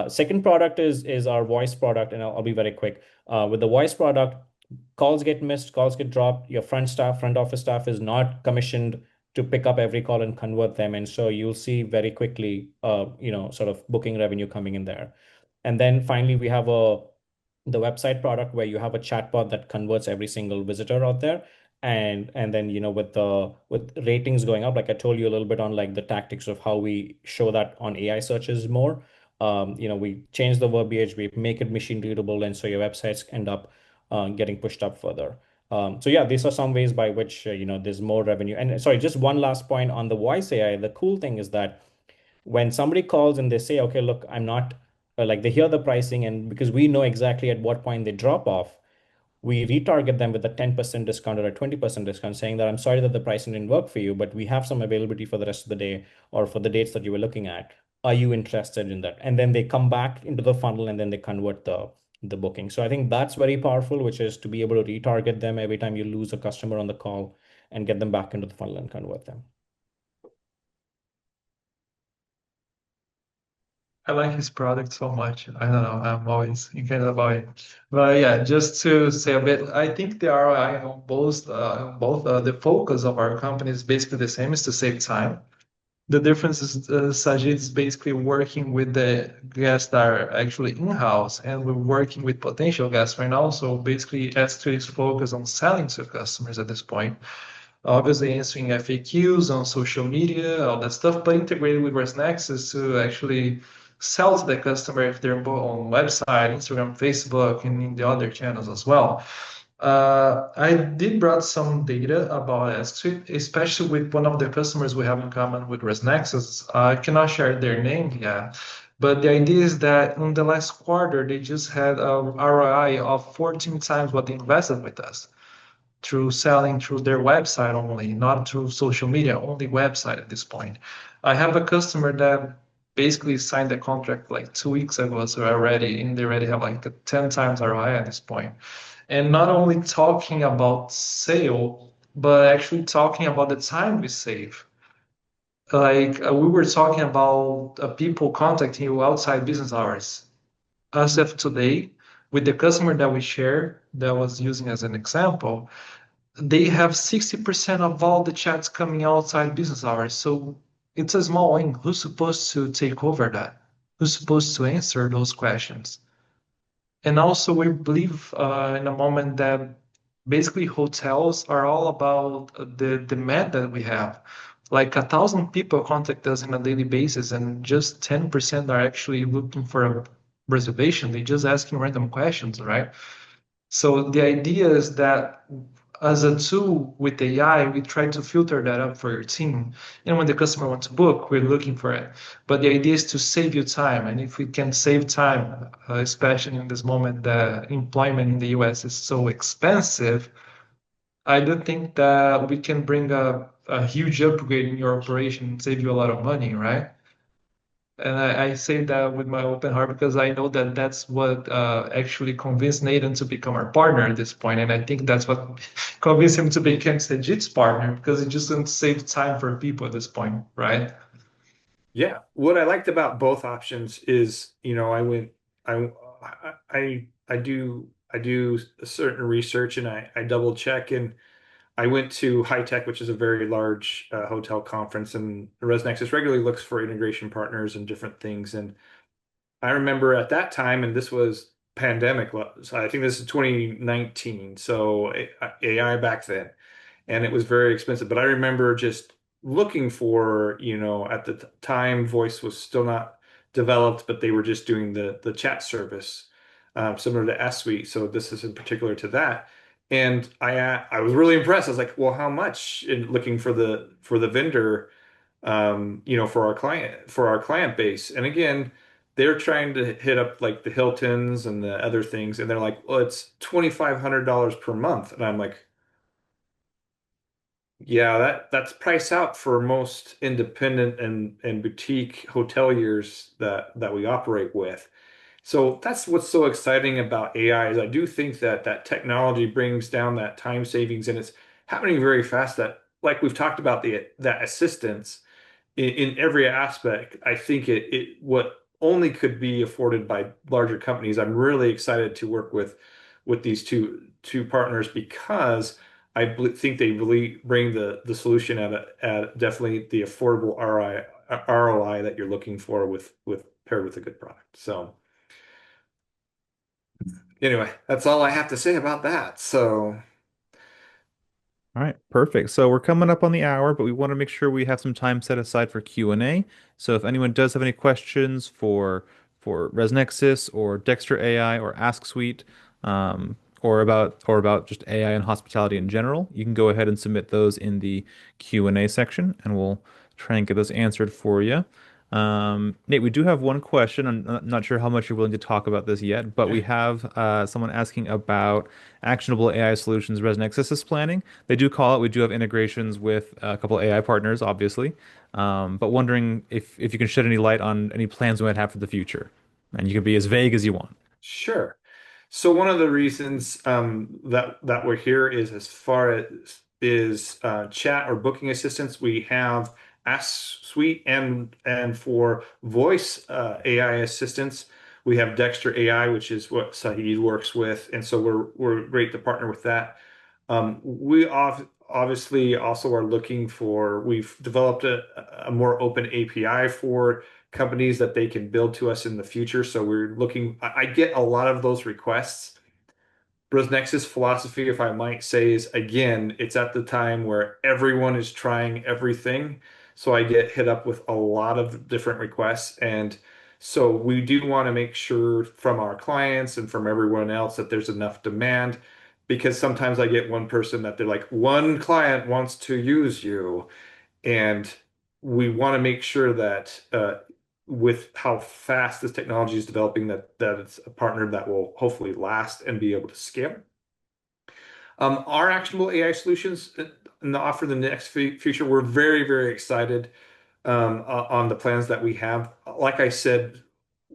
Second product is our voice product, and I'll be very quick. With the voice product, calls get missed, calls get dropped. Your front office staff is not commissioned to pick up every call and convert them, and so you'll see very quickly, sort of booking revenue coming in there. And then finally, we have the website product where you have a chatbot that converts every single visitor out there. And then with ratings going up, like I told you a little bit on like the tactics of how we show that on AI searches more. We change the verbiage, we make it machine readable, and so your websites end up getting pushed up further. So yeah, these are some ways by which there's more revenue. And sorry, just one last point on the voice AI. The cool thing is that when somebody calls and they say, okay, look, I'm not like they hear the pricing, and because we know exactly at what point they drop off, we retarget them with a 10% discount or a 20% discount, saying that I'm sorry that the pricing didn't work for you, but we have some availability for the rest of the day or for the dates that you were looking at. Are you interested in that? And then they come back into the funnel and then they convert the booking. So I think that's very powerful, which is to be able to retarget them every time you lose a customer on the call and get them back into the funnel and convert them. I like his product so much. I don't know. I'm always excited about it. But yeah, just to say a bit, I think the ROI on both the focus of our company is basically the same, is to save time. The difference is Sajid is basically working with the guests that are actually in-house, and we're working with potential guests right now. So basically, S2 is focused on selling to customers at this point. Obviously, answering FAQs on social media, all that stuff, but integrated with ResNexus to actually sell to the customer if they're on website, Instagram, Facebook, and in the other channels as well. I did brought some data about Asksuite, especially with one of the customers we have in common with ResNexus. I cannot share their name yet, but the idea is that in the last quarter, they just had a ROI of 14 times what they invested with us through selling through their website only, not through social media, only website at this point. I have a customer that basically signed a contract like 2 weeks ago, so they already have like a 10 times ROI at this point. And not only talking about sale, but actually talking about the time we save. Like we were talking about people contacting you outside business hours. As of today, with the customer that we share, that was using as an example, they have 60% of all the chats coming outside business hours. So it's a small wing. Who's supposed to take over that? Who's supposed to answer those questions? And also, we believe in a moment that basically hotels are all about the demand that we have. Like 1,000 people contact us on a daily basis, and just 10% are actually looking for a reservation. They're just asking random questions, right? So the idea is that as a tool with AI, we try to filter that up for your team. And when the customer wants to book, we're looking for it. But the idea is to save you time. And if we can save time, especially in this moment that employment in the US is so expensive, I do think that we can bring a huge upgrade in your operation and save you a lot of money, right? And I say that with my open heart because I know that that's what actually convinced Nathan to become our partner at this point. And I think that's what convinced him to become Sajid's partner because it just doesn't save time for people at this point, right? Yeah. What I liked about both options is, I, I do a certain research and I double check and I went to High Tech, which is a very large hotel conference, and ResNexus regularly looks for integration partners and different things. And I remember at that time, and this was pandemic, so I think this is 2019, so AI back then, and it was very expensive. But I remember just looking for, at the time, voice was still not developed, but they were just doing the chat service, similar to Asksuite. So this is in particular to that. And I was really impressed. I was like, well, how much? And looking for the vendor, for our client base. And again, they're trying to hit up like the Hiltons and the other things, and they're like, well, it's $2,500 per month. And I'm like, yeah, that's price out for most independent and boutique hoteliers that we operate with. So that's what's so exciting about AI is I do think that technology brings down that time savings, and it's happening very fast. That like we've talked about that assistance in every aspect. I think it what only could be afforded by larger companies. I'm really excited to work with these two partners because think they really bring the solution at definitely the affordable ROI that you're looking for with paired with a good product. So anyway, that's all I have to say about that. So All right, perfect. So we're coming up on the hour, but we want to make sure we have some time set aside for Q&A. So if anyone does have any questions for for ResNexus or Dextr AI or Asksuite, or about just AI and hospitality in general, you can go ahead and submit those in the Q&A section, and we'll try and get those answered for you. Nate, we do have one question. I'm not sure how much you're willing to talk about this yet, but we have someone asking about actionable AI solutions ResNexus is planning. They do call it. We do have integrations with a couple AI partners, obviously, but wondering if you can shed any light on any plans we might have for the future. And you can be as vague as you want. Sure. So one of the reasons that we're here is as far as is chat or booking assistance, we have Ask Suite and for voice AI assistance, we have Dexter AI, which is what Saeed works with, and so we're great to partner with that. Obviously also are looking for, we've developed a more open API for companies that they can build to us in the future. So we're looking, I get a lot of those requests. Nexus philosophy, if I might say, is again, it's at the time where everyone is trying everything. So I get hit up with a lot of different requests. And so we do want to make sure from our clients and from everyone else that there's enough demand because sometimes I get one person that they're like, one client wants to use you. And we want to make sure that with how fast this technology is developing, that it's a partner that will hopefully last and be able to scale. Our actionable AI solutions and offer the next future, we're very, very excited on the plans that we have. Like I said,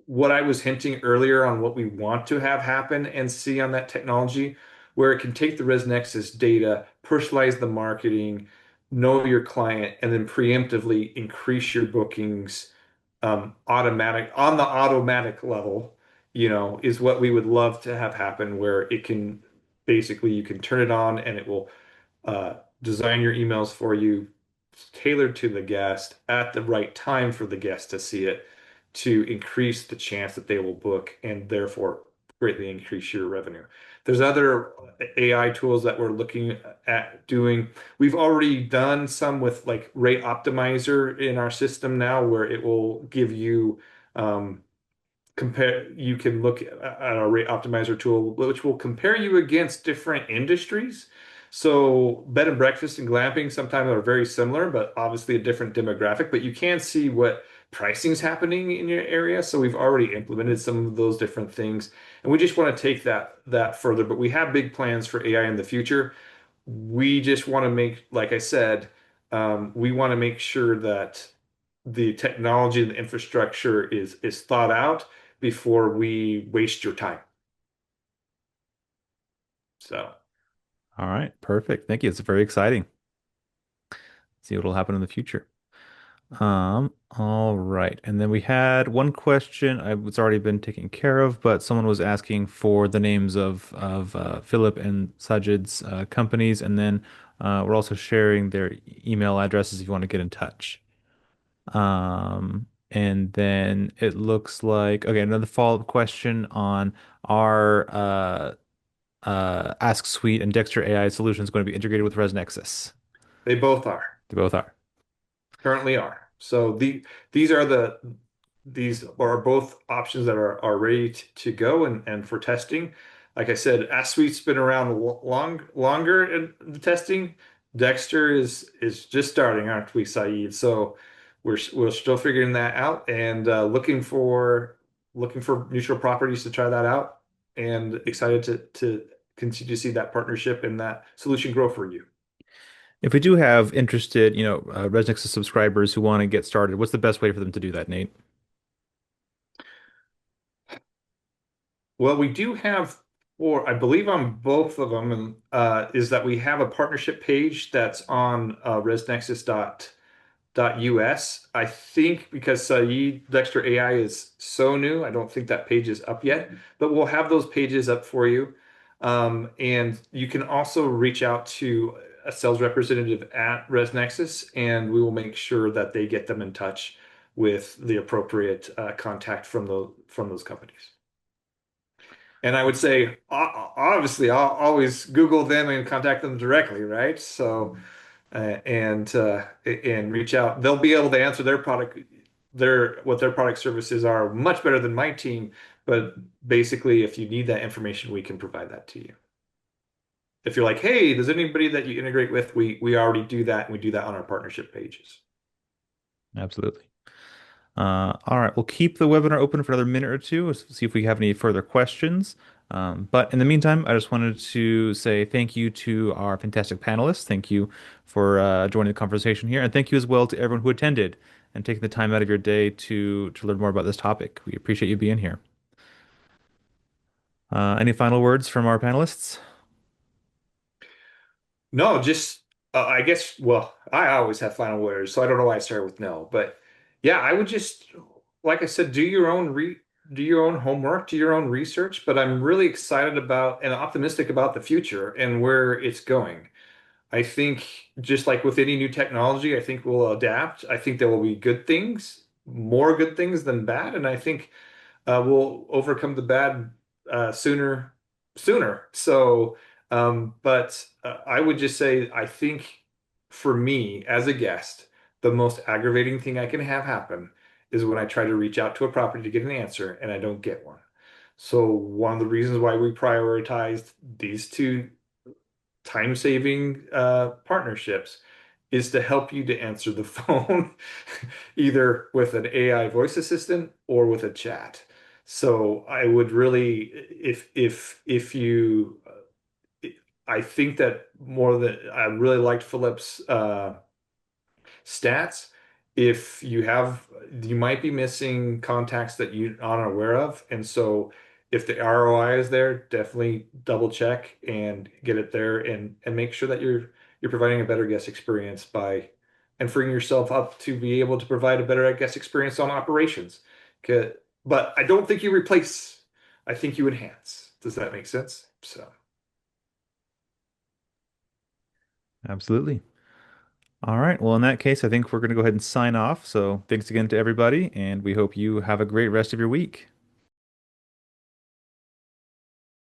what I was hinting earlier on what we want to have happen and see on that technology, where it can take the ResNexus data, personalize the marketing, know your client, and then preemptively increase your bookings automatic on the automatic level, is what we would love to have happen, where it can basically you can turn it on and it will design your emails for you, tailored to the guest at the right time for the guest to see it, to increase the chance that they will book and therefore greatly increase your revenue. There's other AI tools that we're looking at doing. We've already done some with like Rate Optimizer in our system now, where it will give you compare. You can look at our Rate Optimizer tool, which will compare you against different industries. So bed and breakfast and glamping sometimes are very similar, but obviously a different demographic. But you can see what pricing's happening in your area. So we've already implemented some of those different things, and we just want to take that further. But we have big plans for AI in the future. We just want to make, like I said, we want to make sure that the technology and the infrastructure is thought out before we waste your time. So. All right, perfect. Thank you. It's very exciting. See what will happen in the future. All right. And then we had one question. It's already been taken care of, but someone was asking for the names of Philip and Sajid's companies, and then we're also sharing their email addresses if you want to get in touch. And then it looks like, okay, another follow-up question on our Ask Suite and Dexter AI solutions going to be integrated with ResNexus. They both are. They both are. Currently are. So these are these are both options that are ready to go and for testing. Like I said, Asksuite's been around longer in the testing. Dexter is just starting, aren't we, Saeed? So we're still figuring that out and looking for neutral properties to try that out, and excited to continue to see that partnership and that solution grow for you. If we do have interested, ResNexus subscribers who want to get started, what's the best way for them to do that, Nate? Well, we do have, or I believe on both of them, and is that we have a partnership page that's on resnexus.us. I think because Saeed Dexter AI is so new, I don't think that page is up yet, but we'll have those pages up for you. And you can also reach out to a sales representative at ResNexus, and we will make sure that they get them in touch with the appropriate contact from those companies. And I would say, obviously, I'll always Google them and contact them directly, right? So, and reach out. They'll be able to answer their product. their product services are much better than my team, but basically if you need that information, we can provide that to you. If you're like, hey, does anybody that you integrate with, we already do that and we do that on our partnership pages. Absolutely. All right, we'll keep the webinar open for another minute or two, see if we have any further questions. But in the meantime, I just wanted to say thank you to our fantastic panelists. Thank you for joining the conversation here, and thank you as well to everyone who attended and taking the time out of your day to learn more about this topic. We appreciate you being here. Any final words from our panelists? No, just I guess. Well, I always have final words, so I don't know why I started with no. But yeah, I would just, like I said, do your own homework, do your own research. But I'm really excited about and optimistic about the future and where it's going. I think just like with any new technology, I think we'll adapt. I think there will be good things, more good things than bad, and I think we'll overcome the bad sooner. So, but I would just say, I think for me as a guest, the most aggravating thing I can have happen is when I try to reach out to a property to get an answer and I don't get one. So one of the reasons why we prioritized these two time-saving partnerships is to help you to answer the phone either with an AI voice assistant or with a chat. So I would really, if you, I think that more than I really liked Philip's stats. If you have, you might be missing contacts that you aren't aware of. And so if the ROI is there, definitely double check and get it there and make sure that you're providing a better guest experience by and freeing yourself up to be able to provide a better guest experience on operations. 'Kay, but I don't think you replace, I think you enhance. Does that make sense? So Absolutely. All right. Well, in that case, I think we're going to go ahead and sign off. So thanks again to everybody, and we hope you have a great rest of your week.